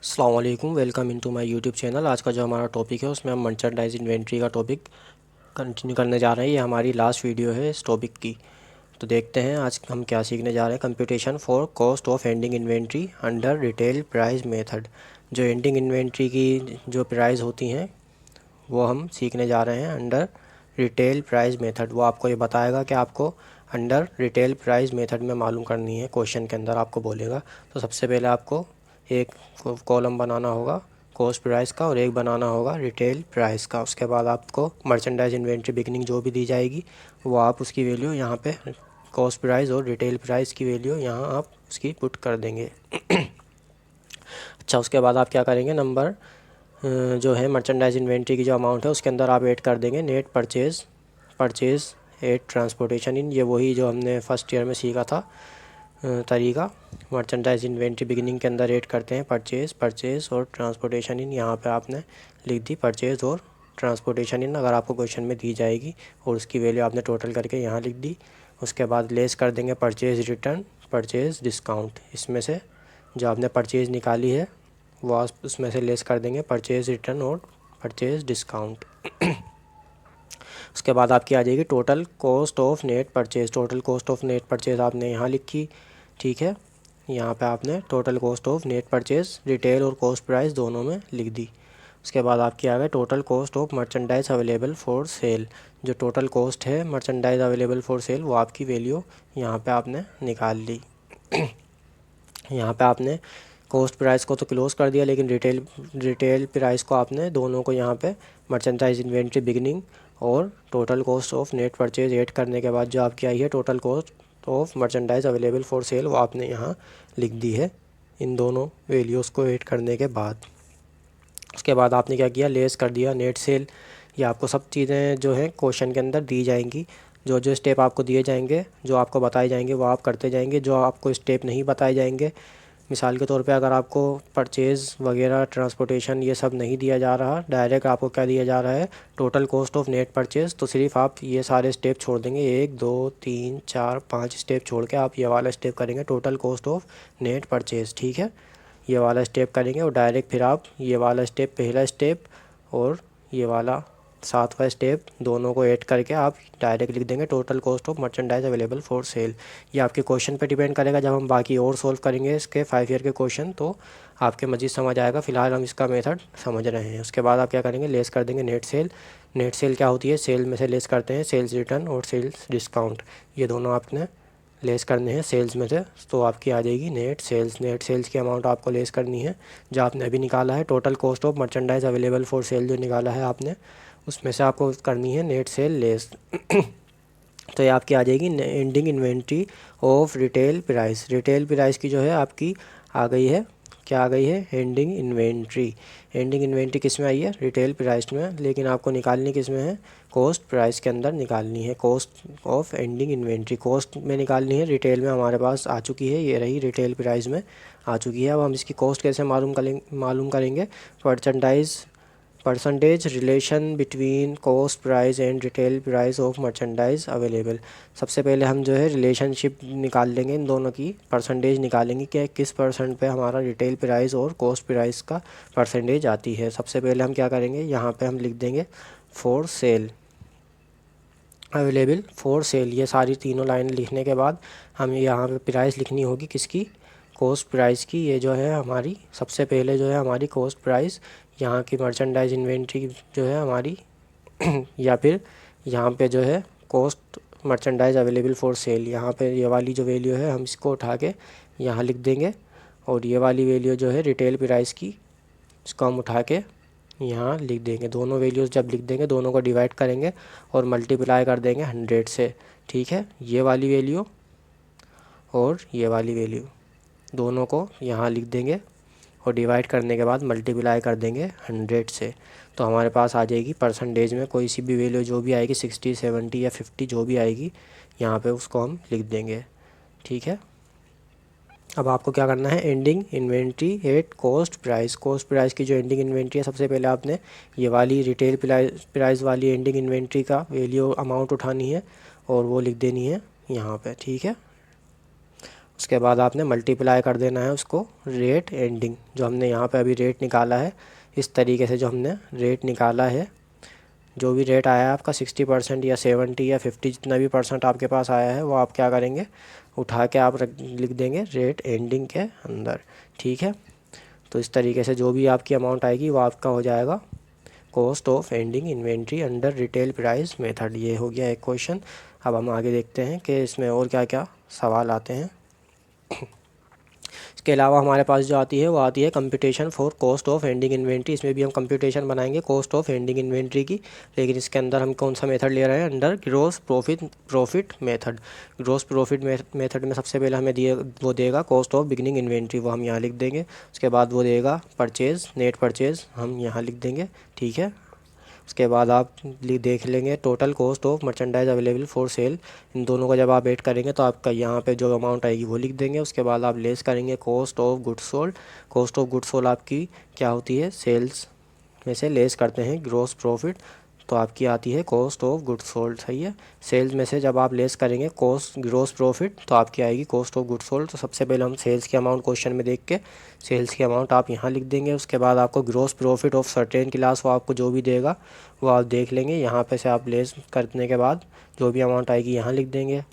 अस्सलाम वालेकुम, welcome into my YouTube channel. आज का जो हमारा टॉपिक है उसमें हम मर्चेंडाइज इन्वेंट्री का टॉपिक कंटिन्यू करने जा रहे हैं। ये हमारी लास्ट वीडियो है इस टॉपिक की। तो देखते हैं आज हम क्या सीखने जा रहे हैं। Computation for cost of ending inventory under retail price method. जो एंडिंग इन्वेंट्री की जो प्राइस होती हैं वो हम सीखने जा रहे हैं अंडर रिटेल प्राइस मेथड। वो आपको ये बताएगा कि आपको अंडर रिटेल प्राइस मेथड में मालूम करनी है। क्वेश्चन के अंदर आपको बोलेगा। तो सबसे पहले आपको एक कॉलम बनाना होगा कॉस्ट प्राइस का और एक बनाना होगा रिटेल प्राइस का। उसके बाद आपको मर्चेंडाइज इन्वेंट्री बिगनिंग जो भी दी जाएगी वो आप उसकी वैल्यू यहाँ पे कॉस्ट प्राइस और रिटेल प्राइस की वैल्यू यहाँ आप उसकी पुट कर देंगे। अच्छा, उसके बाद आप क्या करेंगे, नंबर जो है मर्चेंडाइज इन्वेंट्री की जो अमाउंट है उसके अंदर आप ऐड कर देंगे net purchase at transportation in. ये वही जो हमने फर्स्ट ईयर में सीखा था तरीका। मर्चेंडाइज इन्वेंट्री बिगिनिंग के अंदर ऐड करते हैं परचेज़ और ट्रांसपोर्टेशन इन। यहाँ पे आपने लिख दी परचेज़ और ट्रांसपोर्टेशन इन अगर आपको क्वेश्चन में दी जाएगी, और उसकी वैल्यू आपने टोटल करके यहाँ लिख दी। उसके बाद लेस कर देंगे परचेज़ रिटर्न, परचेज़ डिस्काउंट। इसमें से जो आपने परचेज़ निकाली है वो आप उसमें से लेस कर देंगे परचेज़ रिटर्न और परचेज़ डिस्काउंट। उसके बाद आपकी आ जाएगी total cost of net purchase. Total cost of net purchase आपने यहाँ लिखी, ठीक है। यहाँ पे आपने total cost of net purchase retail और कॉस्ट प्राइस दोनों में लिख दी। उसके बाद आपकी आ गई total cost of merchandise available for cell. जो टोटल कॉस्ट है मर्चेंडाइज अवेलेबल फॉर सेल वो आपकी वैल्यू यहाँ पे आपने निकाल ली। यहाँ पे आपने कॉस्ट प्राइस को तो क्लोज़ कर दिया, लेकिन रिटेल प्राइस को आपने दोनों को यहाँ पे मर्चेंडाइज इन्वेंट्री बिगनिंग और total cost of net purchase add करने के बाद जो आपकी आई है total cost of merchandise available for cell वो आपने यहाँ लिख दी है इन दोनों वैल्यूज़ को ऐड करने के बाद। उसके बाद आपने क्या किया, लेस कर दिया नेट सेल। ये आपको सब चीज़ें जो हैं क्वेश्चन के अंदर दी जाएंगी। जो जो स्टेप आपको दिए जाएंगे, जो आपको बताए जाएंगे वो आप करते जाएंगे। जो आपको स्टेप नहीं बताए जाएंगे, मिसाल के तौर पे अगर आपको परचेज़ वगैरह ट्रांसपोर्टेशन ये सब नहीं दिया जा रहा, डायरेक्ट आपको क्या दिया जा रहा है, total cost of net purchase, तो सिर्फ आप ये सारे स्टेप छोड़ देंगे। 1 2 3 4 5 स्टेप छोड़ के आप ये वाला स्टेप करेंगे total cost of net purchase, ठीक है। ये वाला स्टेप करेंगे और डायरेक्ट फिर आप ये वाला स्टेप, पहला स्टेप और ये वाला 7वां स्टेप दोनों को ऐड करके आप डायरेक्ट लिख देंगे total cost of merchandise available for cell. ये आपके क्वेश्चन पे डिपेंड करेगा। जब हम बाकी और सॉल्व करेंगे इसके 5 ईयर के क्वेश्चन तो आपके मज़ीद समझ आएगा। फ़िलहाल हम इसका मेथड समझ रहे हैं। उसके बाद आप क्या करेंगे, लेस कर देंगे नेट सेल। नेट सेल क्या होती है, सेल में से लेस करते हैं सेल्स रिटर्न और सेल्स डिस्काउंट। ये दोनों आपने लेस करने हैं सेल्स में से, तो आपकी आ जाएगी नेट सेल्स। नेट सेल्स की अमाउंट आपको लेस करनी है जो आपने अभी निकाला है total cost of merchandise available for cell जो निकाला है आपने, उसमें से आपको करनी है नेट सेल लेस। तो ये आपकी आ जाएगी ending inventory of retail price. Retail price की जो है आपकी आ गई है, क्या आ गई है, एंडिंग इन्वेंट्री। एंडिंग इन्वेंट्री किस में आई है, रिटेल प्राइस में, लेकिन आपको निकालनी किस में है, कॉस्ट प्राइस के अंदर निकालनी है। Cost of ending inventory cost में निकालनी है। रिटेल में हमारे पास आ चुकी है, ये रही रिटेल प्राइस में आ चुकी है। अब हम इसकी कॉस्ट कैसे मालूम करेंगे, percentage relation between cost price and retail price of merchandise available. सबसे पहले हम जो है रिलेशनशिप निकाल लेंगे, इन दोनों की परसेंटेज निकालेंगे कि किस परसेंट पे हमारा रिटेल प्राइस और कॉस्ट प्राइस का परसेंटेज आती है। सबसे पहले हम क्या करेंगे, यहाँ पे हम लिख देंगे for sale, available for cell. ये सारी तीनों लाइन लिखने के बाद हमें यहाँ पे प्राइस लिखनी होगी किसकी, कॉस्ट प्राइस की। ये जो है हमारी सबसे पहले जो है हमारी कॉस्ट प्राइस, यहाँ की मर्चेंडाइज इन्वेंट्री जो है हमारी या फिर यहाँ पे जो है cost merchandise available for cell, यहाँ पे ये वाली जो वैल्यू है हम इसको उठा के यहाँ लिख देंगे, और ये वाली वैल्यू जो है रिटेल प्राइस की इसको हम उठा के यहाँ लिख देंगे। दोनों वैल्यूज़ जब लिख देंगे दोनों को डिवाइड करेंगे और मल्टीप्लाई कर देंगे 100 से, ठीक है। ये वाली वैल्यू और ये वाली वैल्यू दोनों को यहाँ लिख देंगे और डिवाइड करने के बाद मल्टीप्लाई कर देंगे 100 से। तो हमारे पास आ जाएगी परसेंटेज में कोई सी भी वैल्यू जो भी आएगी 60 70 या 50 जो भी आएगी यहाँ पे उसको हम लिख देंगे, ठीक है। अब आपको क्या करना है, ending inventory at cost price. Cost price की जो एंडिंग इन्वेंट्री है सबसे पहले आपने ये वाली रिटेल प्राइस वाली एंडिंग इन्वेंट्री का वैल्यू अमाउंट उठानी है और वो लिख देनी है यहाँ पे, ठीक है। उसके बाद आपने मल्टीप्लाई कर देना है उसको रेट एंडिंग, जो हमने यहाँ पे अभी रेट निकाला है इस तरीके से, जो हमने रेट निकाला है, जो भी रेट आया है आपका 60% या 70 या 50 जितना भी परसेंट आपके पास आया है, वो आप क्या करेंगे, उठा के आप लिख देंगे रेट एंडिंग के अंदर। ठीक है, तो इस तरीके से जो भी आपकी अमाउंट आएगी वो आपका हो जाएगा cost of ending inventory under retail price method. ये हो गया एक क्वेश्चन। अब हम आगे देखते हैं कि इसमें और क्या क्या सवाल आते हैं। इसके अलावा हमारे पास जो आती है वो आती है computation for cost of ending inventory. इसमें भी हम कंप्यूटेशन बनाएंगे कॉस्ट ऑफ एंडिंग इन्वेंट्री की, लेकिन इसके अंदर हम कौन सा मेथड ले रहे हैं, under gross profit method. Gross profit method में सबसे पहले हमें वो देगा कॉस्ट ऑफ बिगिनिंग इन्वेंट्री, वो हम यहाँ लिख देंगे। उसके बाद वो देगा परचेज़, नेट परचेज़ हम यहाँ लिख देंगे। ठीक है, उसके बाद आप देख लेंगे total cost of merchandise available for sale. इन दोनों को जब आप ऐड करेंगे तो आपका यहाँ पे जो अमाउंट आएगी वो लिख देंगे। उसके बाद आप लेस करेंगे cost of goods sold. Cost of goods sold आपकी क्या होती है, सेल्स में से लेस करते हैं ग्रॉस प्रॉफिट, तो आपकी आती है कॉस्ट ऑफ गुड्स सोल्ड। सही है, सेल्स में से जब आप लेस करेंगे कॉस्ट ग्रॉस प्रॉफिट तो आपकी आएगी कॉस्ट ऑफ गुड्स सोल्ड। तो सबसे पहले हम सेल्स की अमाउंट क्वेश्चन में देख के सेल्स की अमाउंट आप यहाँ लिख देंगे। उसके बाद आपको gross profit of certain class वो आपको जो भी देगा वो आप देख लेंगे। यहाँ पे से आप लेस करने के बाद जो भी अमाउंट आएगी यहाँ लिख देंगे।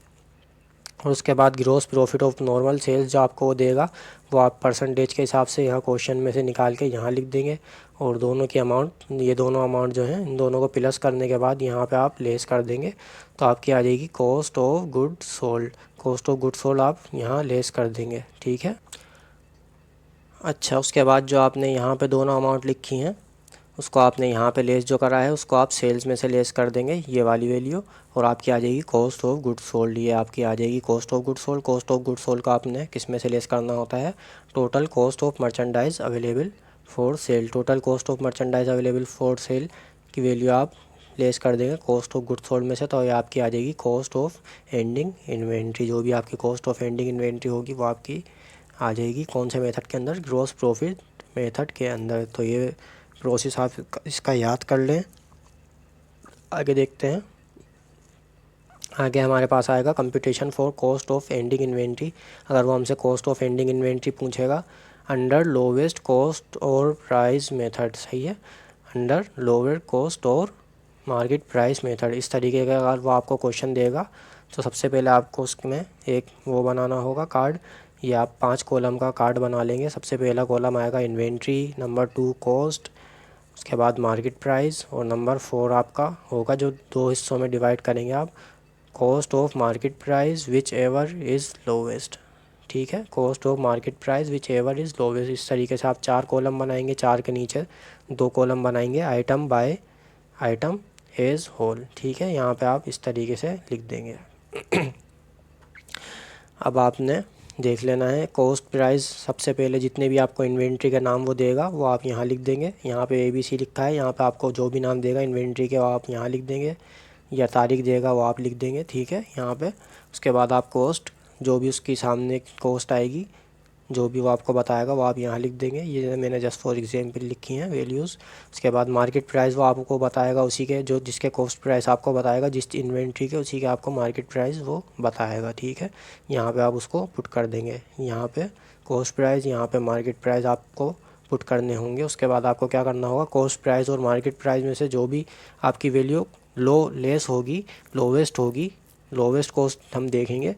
और उसके बाद gross profit of normal sales जो आपको वो देगा वो आप परसेंटेज के हिसाब से यहाँ क्वेश्चन में से निकाल के यहाँ लिख देंगे। और दोनों की अमाउंट, ये दोनों अमाउंट जो हैं इन दोनों को प्लस करने के बाद यहाँ पे आप लेस कर देंगे, तो आपकी आ जाएगी cost of goods sold. Cost of goods sold आप यहाँ लेस कर देंगे। ठीक है, अच्छा उसके बाद जो आपने यहाँ पे दोनों अमाउंट लिखी हैं उसको आपने यहाँ पे लेस जो करा है उसको आप सेल्स में से लेस कर देंगे, ये वाली वैल्यू, और आपकी आ जाएगी कॉस्ट ऑफ गुड्स सोल्ड। ये आपकी आ जाएगी cost of goods sold. Cost of goods sold का आपने किस में से लेस करना होता है, total cost of merchandise available for cell. Total cost of merchandise available for cell की वैल्यू आप लेस कर देंगे कॉस्ट ऑफ गुड्स सोल्ड में से, तो ये आपकी आ जाएगी कॉस्ट ऑफ एंडिंग इन्वेंट्री। जो भी आपकी कॉस्ट ऑफ एंडिंग इन्वेंट्री होगी वो आपकी आ जाएगी कौन से मेथड के अंदर, ग्रॉस प्रॉफिट मेथड के अंदर। तो ये प्रोसेस आप इसका याद कर लें। आगे देखते हैं, आगे हमारे पास आएगा computation for cost of ending inventory. अगर वो हमसे कॉस्ट ऑफ एंडिंग इन्वेंट्री पूछेगा अंडर लोवेस्ट कॉस्ट और प्राइस मेथड। सही है, अंडर लोअर कॉस्ट और मार्केट प्राइस मेथड, इस तरीके का अगर वो आपको क्वेश्चन देगा तो सबसे पहले आपको उसमें एक वो बनाना होगा कार्ड, या आप 5 कॉलम का कार्ड बना लेंगे। सबसे पहला कॉलम आएगा इन्वेंट्री, नंबर 2 कॉस्ट, उसके बाद मार्केट प्राइस, और नंबर 4 आपका होगा जो 2 हिस्सों में डिवाइड करेंगे आप, cost of market price which ever is lowest. ठीक है, cost of market price which ever is lowest. इस तरीके से आप 4 कॉलम बनाएंगे, 4 के नीचे 2 कॉलम बनाएंगे item by item as whole. ठीक है, यहाँ पे आप इस तरीके से लिख देंगे। अब आपने देख लेना है कॉस्ट प्राइस, सबसे पहले जितने भी आपको इन्वेंट्री का नाम वो देगा वो आप यहाँ लिख देंगे। यहाँ पे ABC लिखा है, यहाँ पे आपको जो भी नाम देगा इन्वेंट्री के वो आप यहाँ लिख देंगे, या तारीख देगा वो आप लिख देंगे। ठीक है, यहाँ पे उसके बाद आप कॉस्ट, जो भी उसकी सामने कॉस्ट आएगी, जो भी वो आपको बताएगा वो आप यहाँ लिख देंगे। ये मैंने जस्ट फॉर एग्जांपल लिखी हैं वैल्यूज़। उसके बाद मार्केट प्राइस वो आपको बताएगा, उसी के जो जिसके कॉस्ट प्राइस आपको बताएगा जिस इन्वेंट्री के, उसी के आपको मार्केट प्राइस वो बताएगा। ठीक है, यहाँ पे आप उसको पुट कर देंगे। यहाँ पे कॉस्ट प्राइस, यहाँ पे मार्केट प्राइस आपको पुट करने होंगे। उसके बाद आपको क्या करना होगा, कॉस्ट प्राइस और मार्केट प्राइस में से जो भी आपकी वैल्यू लेस होगी, लोवेस्ट होगी, लोवेस्ट कॉस्ट हम देखेंगे,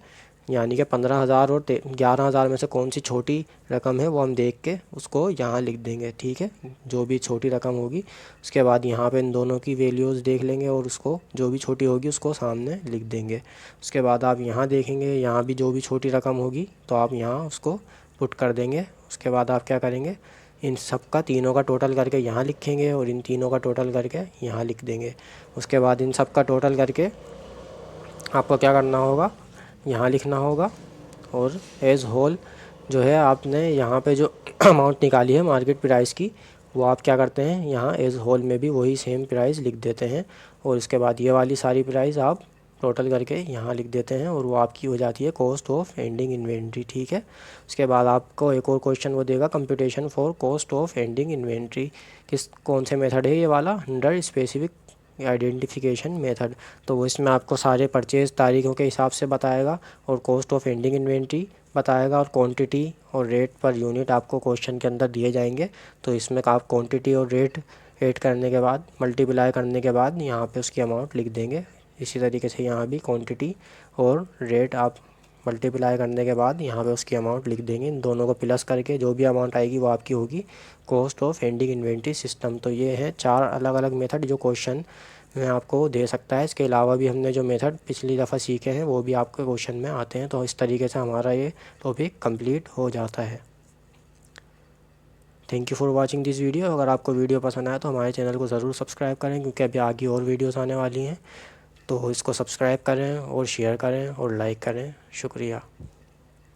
यानी कि 15,000 और 11,000 में से कौन सी छोटी रकम है वो हम देख के उसको यहाँ लिख देंगे। ठीक है, जो भी छोटी रकम होगी, उसके बाद यहाँ पे इन दोनों की वैल्यूज़ देख लेंगे और उसको जो भी छोटी होगी उसको सामने लिख देंगे। उसके बाद आप यहाँ देखेंगे, यहाँ भी जो भी छोटी रकम होगी तो आप यहाँ उसको पुट कर देंगे। उसके बाद आप क्या करेंगे, इन सब का तीनों का टोटल करके यहाँ लिखेंगे और इन तीनों का टोटल करके यहाँ लिख देंगे। उसके बाद इन सब का टोटल करके आपको क्या करना होगा, यहाँ लिखना होगा, और एज होल जो है आपने यहाँ पे जो अमाउंट निकाली है मार्केट प्राइस की वो आप क्या करते हैं, यहाँ एज होल में भी वही सेम प्राइस लिख देते हैं। और इसके बाद ये वाली सारी प्राइस आप टोटल करके यहाँ लिख देते हैं और वो आपकी हो जाती है कॉस्ट ऑफ एंडिंग इन्वेंट्री। ठीक है, उसके बाद आपको एक और क्वेश्चन वो देगा computation for cost of ending inventory. कौन से मेथड है ये वाला, अंडर स्पेसिफिक आइडेंटिफिकेशन मेथड। तो वो इसमें आपको सारे परचेज़ तारीखों के हिसाब से बताएगा और कॉस्ट ऑफ एंडिंग इन्वेंट्री बताएगा और क्वांटिटी और रेट पर यूनिट आपको क्वेश्चन के अंदर दिए जाएंगे। तो इसमें आप क्वांटिटी और रेट ऐड करने के बाद, मल्टीप्लाई करने के बाद यहाँ पे उसकी अमाउंट लिख देंगे। इसी तरीके से यहाँ भी क्वांटिटी और रेट आप मल्टीप्लाई करने के बाद यहाँ पे उसकी अमाउंट लिख देंगे। इन दोनों को प्लस करके जो भी अमाउंट आएगी वो आपकी होगी cost of ending inventory system. तो ये है 4 अलग अलग मेथड जो क्वेश्चन में आपको दे सकता है। इसके अलावा भी हमने जो मेथड पिछली दफ़ा सीखे हैं वो भी आपके क्वेश्चन में आते हैं। तो इस तरीके से हमारा ये टॉपिक कंप्लीट हो जाता है। Thank you for watching this video. अगर आपको वीडियो पसंद आया तो हमारे चैनल को ज़रूर सब्सक्राइब करें, क्योंकि अभी आगे और वीडियोस आने वाली हैं। तो इसको सब्सक्राइब करें और शेयर करें और लाइक करें। शुक्रिया।